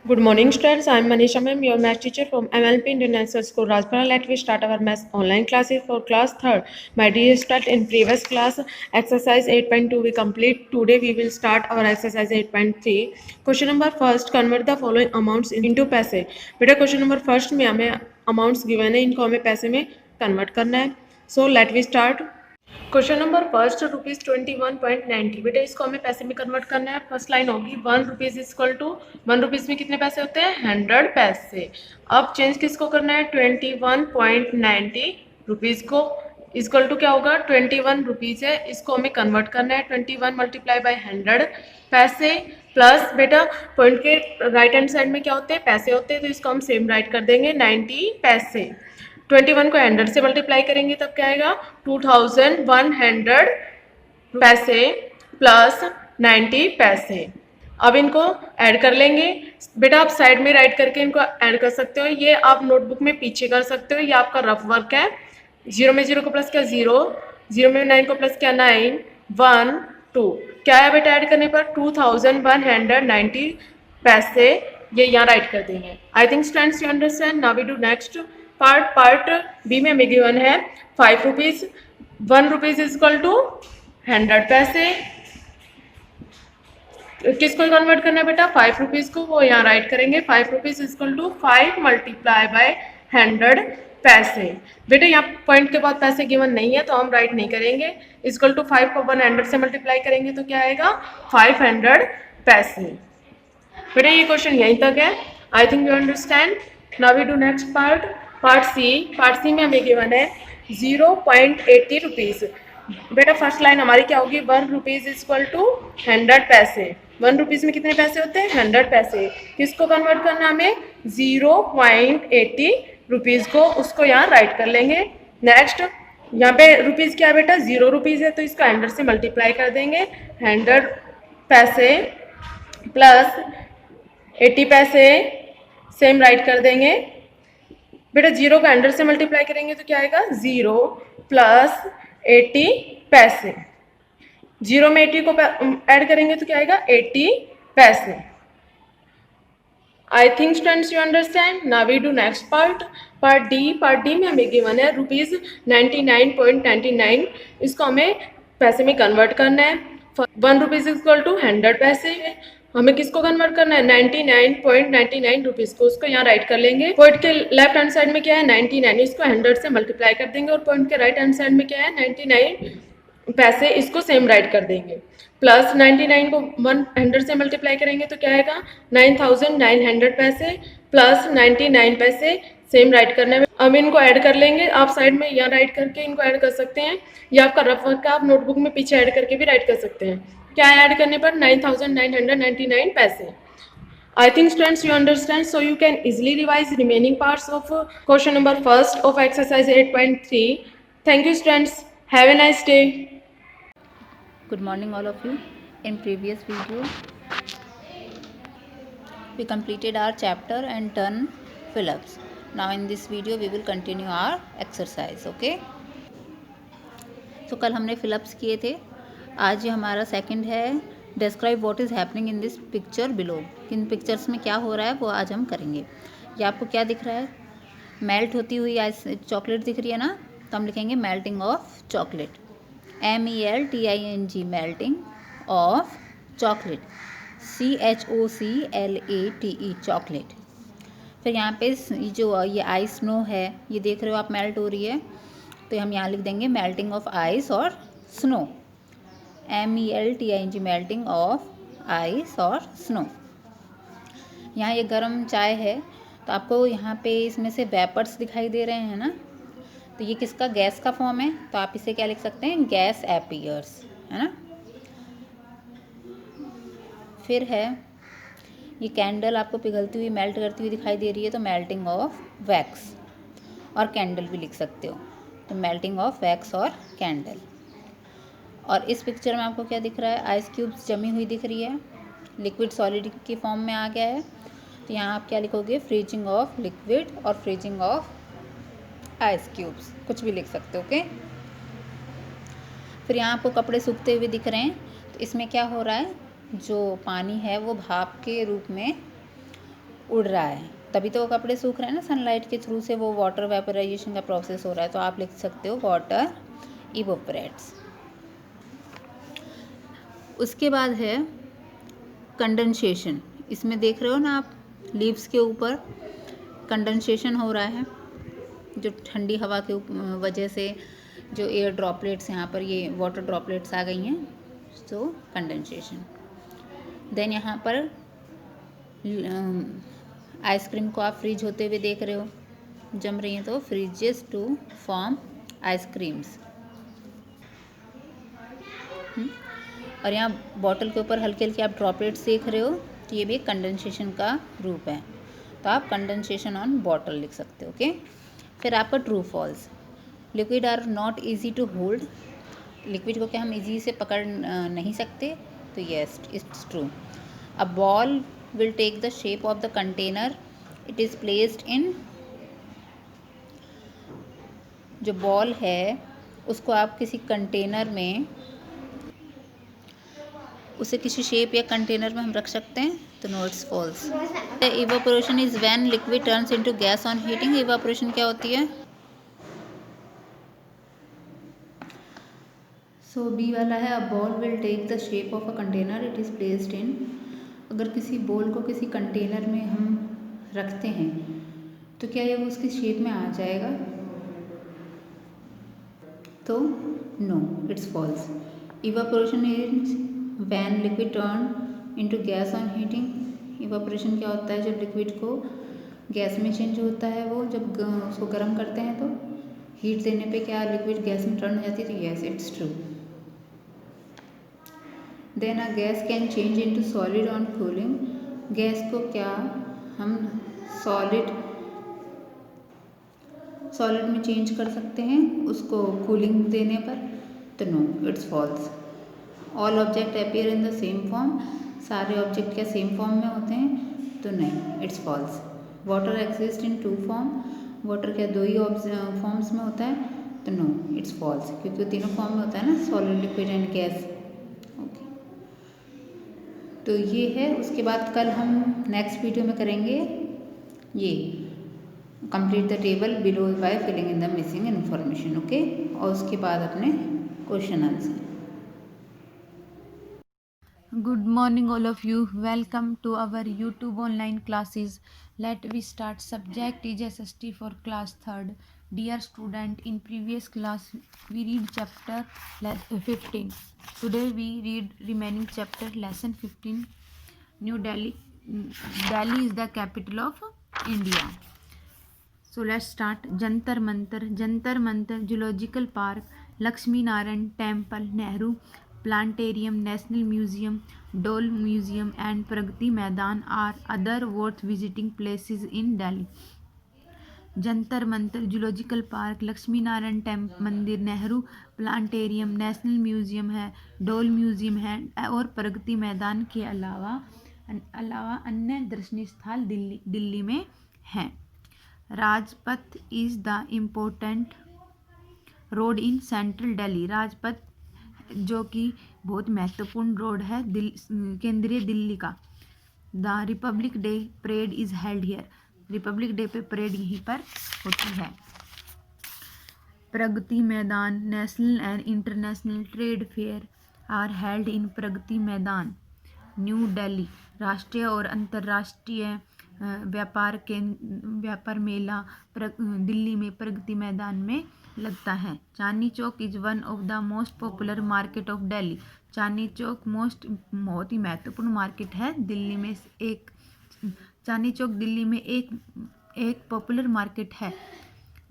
Good morning, students. I am Manisha ma'am, your math teacher from MLP International School, Rajpura. Let we start our math online classes for class 3rd. My dear student, in previous class, exercise 8.2 we complete. Today we will start our exercise 8.3. Question number first, convert the following amounts into पैसे. बेटा question number first में हमें amounts given है, इनको हमें पैसे में convert करना है. So let we start. Question number first ₹21.90. बेटा इसको हमें पैसे में कन्वर्ट करना है. फर्स्ट लाइन होगी ₹1 इक्वल टू ₹1 में कितने पैसे होते हैं 100 पैसे. अब चेंज किसको करना है 21.90 को इक्वल टू क्या होगा 21 रुपीज़ है, इसको हमें कन्वर्ट करना है 21 मल्टीप्लाई बाय 100 पैसे प्लस बेटा पॉइंट के राइट हैंड साइड में क्या होते हैं पैसे होते हैं, तो इसको हम सेम राइट कर देंगे 90 पैसे. 21 को 100 से मल्टीप्लाई करेंगे तब क्या आएगा 2100 पैसे प्लस 90 पैसे. अब इनको ऐड कर लेंगे. बेटा आप साइड में राइट करके इनको ऐड कर सकते हो, ये आप नोटबुक में पीछे कर सकते हो, ये आपका रफ वर्क है. 0 में 0 को प्लस क्या 0, 0 में 9 को प्लस क्या 9, 1 2 क्या है बेटा ऐड करने पर 2190 पैसे. ये यहाँ राइट कर देंगे. I think students you understand. Now we do next part B में हमें गिवन है ₹5. ₹1 इक्वल टू 100 पैसे. किसको कन्वर्ट करना है बेटा ₹5 को, वो यहाँ राइट करेंगे ₹5 इक्वल टू 5 मल्टीप्लाई बाय 100 पैसे. बेटा यहाँ पॉइंट के बाद पैसे गिवन नहीं है तो हम राइट नहीं करेंगे. इक्वल टू 5 को 100 से मल्टीप्लाई करेंगे तो क्या आएगा 500 पैसे. बेटा ये क्वेश्चन यहीं तक है. I think you understand. Now we do next part C में हमें गिवन है ₹0.80. बेटा फर्स्ट लाइन हमारी क्या होगी ₹1 इक्वल टू 100 पैसे. ₹1 में कितने पैसे होते हैं 100 पैसे. किसको कन्वर्ट करना हमें 0.80 को, उसको यहाँ राइट कर लेंगे. नेक्स्ट यहाँ पे रुपीज़ क्या है बेटा ₹0 है, तो इसको 100 से मल्टीप्लाई कर देंगे 100 पैसे प्लस 80 पैसे सेम राइट कर देंगे. बेटा 0 को 100 से मल्टीप्लाई करेंगे तो क्या आएगा 0 प्लस 80 पैसे. 0 में 80 को ऐड करेंगे तो क्या आएगा 80 पैसे. I think students you understand. Now we do next part D में हमें गिवन है ₹99.99. इसको हमें पैसे में कन्वर्ट करना है. ₹1 इक्वल टू 100 पैसे. हमें किसको कन्वर्ट करना है 99.99 को, उसको यहाँ राइट कर लेंगे. पॉइंट के लेफ्ट हैंड साइड में क्या है 99, इसको 100 से मल्टीप्लाई कर देंगे. और पॉइंट के राइट हैंड साइड में क्या है 99 पैसे, इसको सेम राइट कर देंगे. प्लस 99 को 100 से मल्टीप्लाई करेंगे तो क्या आएगा 9900 पैसे प्लस 99 पैसे सेम राइट करने में. अब इनको ऐड कर लेंगे. आप साइड में यहाँ राइट करके इनको ऐड कर सकते हैं, या आपका रफ वर्क का आप नोटबुक में पीछे ऐड करके भी राइट कर सकते हैं. क्या है ऐड करने पर 9999 पैसे. I think students you understand, so you can easily revise remaining parts of question number first of exercise 8.3. Thank you students. Have a nice day. Good morning all of you. In previous video we completed our chapter and done fill-ups. Now in this video we will continue our exercise. Okay, so कल हमने fill-ups किए थे. आज ये हमारा second है describe what is happening in this picture below. In pictures में क्या हो रहा है वो आज हम करेंगे. ये आपको क्या दिख रहा है मेल्ट होती हुई आइस चॉकलेट दिख रही है ना, तो हम लिखेंगे melting of chocolate. MELTING melting of chocolate. CHOCLATE chocolate. फिर यहाँ पे जो ये आइस स्नो है ये देख रहे हो आप मेल्ट हो रही है, तो हम यहाँ लिख देंगे मेल्टिंग ऑफ आइस और snow. MELTING melting of ice और स्नो. यहाँ ये गर्म चाय है तो आपको यहाँ पे इसमें से वेपर्स दिखाई दे रहे हैं ना, तो ये किसका गैस का फॉर्म है, तो आप इसे क्या लिख सकते हैं गैस अपीयर्स, है ना. फिर है ये कैंडल आपको पिघलती हुई मेल्ट करती हुई दिखाई दे रही है, तो मेल्टिंग ऑफ वैक्स और कैंडल भी लिख सकते हो, तो मेल्टिंग ऑफ वैक्स और कैंडल. और इस पिक्चर में आपको क्या दिख रहा है आइस क्यूब्स जमी हुई दिख रही है, लिक्विड सॉलिड की फॉर्म में आ गया है, तो यहाँ आप क्या लिखोगे फ्रीजिंग ऑफ लिक्विड और फ्रीजिंग ऑफ आइस क्यूब्स, कुछ भी लिख सकते हो. ओके, फिर यहाँ आपको कपड़े सूखते हुए दिख रहे हैं, तो इसमें क्या हो रहा है जो पानी है वो भाप के रूप में उड़ रहा है, तभी तो वो कपड़े सूख रहे हैं ना, सनलाइट के थ्रू से वो वाटर वेपराइजेशन का प्रोसेस हो रहा है, तो आप लिख सकते हो वाटर इवोपरेट्स। उसके बाद है कंडेंसेशन। इसमें देख रहे हो ना आप, लीव्स के ऊपर कंडेंसेशन हो रहा है, जो ठंडी हवा के वजह से जो एयर ड्रॉपलेट्स यहाँ पर ये वाटर ड्रॉपलेट्स आ गई हैं, तो कंडेंसेशन। देन यहाँ पर आइसक्रीम को आप फ्रीज होते हुए देख रहे हो, जम रही हैं, तो फ्रीजेस टू फॉर्म आइसक्रीम्स। और यहाँ बॉटल के ऊपर हल्के हल्के आप ड्रॉपलेट्स देख रहे हो, तो ये भी एक कंडेंसेशन का रूप है, तो आप कंडेंसेशन ऑन बॉटल लिख सकते हो। ओके, फिर आपका true false. Liquid are not easy to hold. Liquid को क्या हम इजी से पकड़ नहीं सकते, तो yes it's true. A ball will take the shape of the container it is placed in. जो बॉल है उसको आप किसी कंटेनर में, उसे किसी शेप या कंटेनर में हम रख सकते हैं, तो no it's false. Evaporation is when liquid turns into gas on heating. Evaporation क्या होती है? सो बी वाला है, a ball will take the shape of a container it is placed in. अगर किसी बॉल को किसी कंटेनर में हम रखते हैं तो क्या ये वो उसकी शेप में आ जाएगा? तो no it's false. Evaporation is when liquid turn into gas on heating. Evaporation क्या होता है? जब लिक्विड को गैस में चेंज होता है, वो जब उसको गर्म करते हैं तो हीट देने पे क्या लिक्विड गैस में टर्न हो जाती है, तो yes it's true. Then a gas can change into solid on cooling. Gas को क्या हम सॉलिड में चेंज कर सकते हैं उसको कूलिंग देने पर, तो no it's false. All object appear in the same form. सारे ऑब्जेक्ट क्या सेम फॉर्म में होते हैं, तो नहीं it's false. Water exist in two form. Water क्या दो ही फॉर्म्स में होता है, तो नो इट्स फॉल्स, क्योंकि वो तीनों फॉर्म में होता है ना, solid liquid and gas. Okay, तो ये है। उसके बाद कल हम नेक्स्ट वीडियो में करेंगे ये complete the table below by filling in the missing information. Okay, और उसके बाद अपने question answer. Good morning, all of you. Welcome to our YouTube online classes. Let we start. Subject is SST for class 3rd. Dear student, in previous class we read chapter 15. Today we read remaining chapter lesson 15. New Delhi. Delhi is the capital of India. So let's start. Jantar Mantar, Zoological Park, Lakshmi Narayan Temple, Nehru Planetarium, National Museum, Dole Museum and Pragati Maidan are other worth visiting places in Delhi. Jantar Mantar, zoological park, Lakshmi Narayan मंदिर, Nehru plantarum, national museum है, डोल museum है और प्रगति मैदान के अलावा अन्य दर्शनीय स्थल दिल्ली में हैं। Rajpath is the important road in central Delhi. Rajpath जो कि बहुत महत्वपूर्ण रोड है केंद्रीय दिल्ली का। The republic day parade is held here. Republic day पे परेड यहीं पर होती है। Pragati Maidan, national and international trade fair are held in Pragati Maidan, new Delhi. राष्ट्रीय और अंतर्राष्ट्रीय व्यापार मेला दिल्ली में प्रगति मैदान में लगता है। Chandni Chowk is one of the most popular market of Delhi. Chandni Chowk बहुत ही महत्वपूर्ण मार्केट है दिल्ली में। चांदनी चौक दिल्ली में एक पॉपुलर मार्केट है।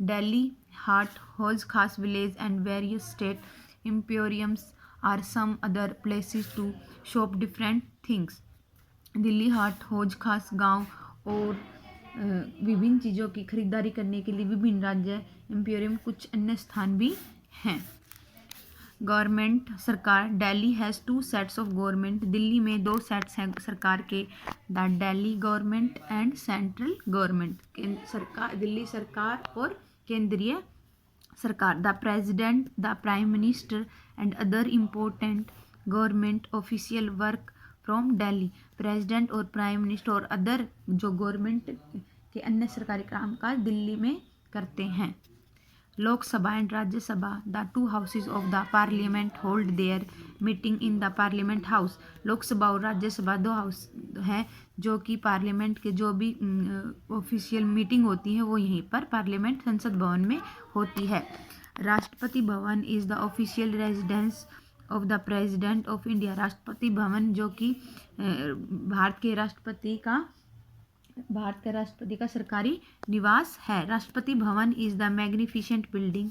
Delhi Haat, Hauz Khas village and various state emporiums are some other places to shop different things. Delhi Haat, Hauz Khas गांव और विभिन्न चीज़ों की खरीदारी करने के लिए विभिन्न राज्य एम्पोरियम कुछ अन्य स्थान भी हैं। गवर्नमेंट सरकार, Delhi has 2 sets of government. Delhi में 2 सेट्स हैं सरकार के, the Delhi government and central government. सरकार, दिल्ली सरकार और केंद्रीय सरकार। The president, the prime minister and other important government official work from Delhi. President और प्राइम मिनिस्टर और अदर जो गवर्नमेंट के अन्य सरकारी कामकाज दिल्ली में करते हैं। Lok Sabha and Rajya Sabha, the two houses of the parliament hold their meeting in the parliament house. Lok Sabha और राज्यसभा दो हाउस हैं जो कि पार्लियामेंट के जो भी ऑफिशियल मीटिंग होती है वो यहीं पर पार्लियामेंट संसद भवन में होती है। Rashtrapati Bhavan is the official residence of the president of India. Rashtrapati Bhavan जो कि भारत के राष्ट्रपति का सरकारी निवास है। Rashtrapati Bhavan is the magnificent building.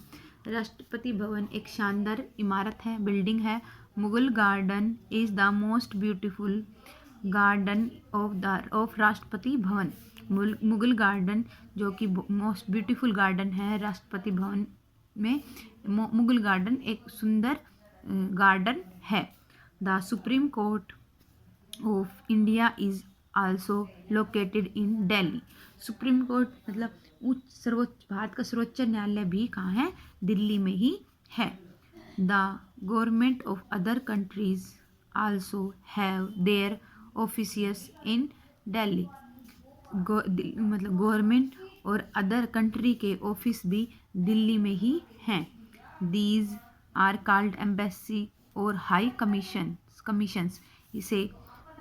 Rashtrapati Bhavan एक शानदार इमारत है, बिल्डिंग है। Mughal garden is the most beautiful garden of Rashtrapati Bhavan. Mughal garden जो कि मोस्ट ब्यूटीफुल गार्डन है राष्ट्रपति भवन में, मुगल गार्डन एक सुंदर गार्डन है। The supreme court of India is also located in Delhi. Supreme court मतलब भारत का सर्वोच्च न्यायालय भी कहाँ है? दिल्ली में ही है। The government of other countries also have their offices in Delhi. मतलब गवर्नमेंट और अदर कंट्री के ऑफिस भी दिल्ली में ही हैं। दीज आर कॉल्ड एम्बेसी और हाई कमीशंस। इसे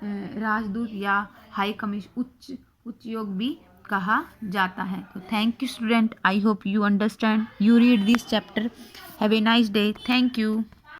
राजदूत या हाई कमीशन उच्च योग भी कहा जाता है। तो thank you student, I hope you understand, you read this chapter. Have a nice day, thank you.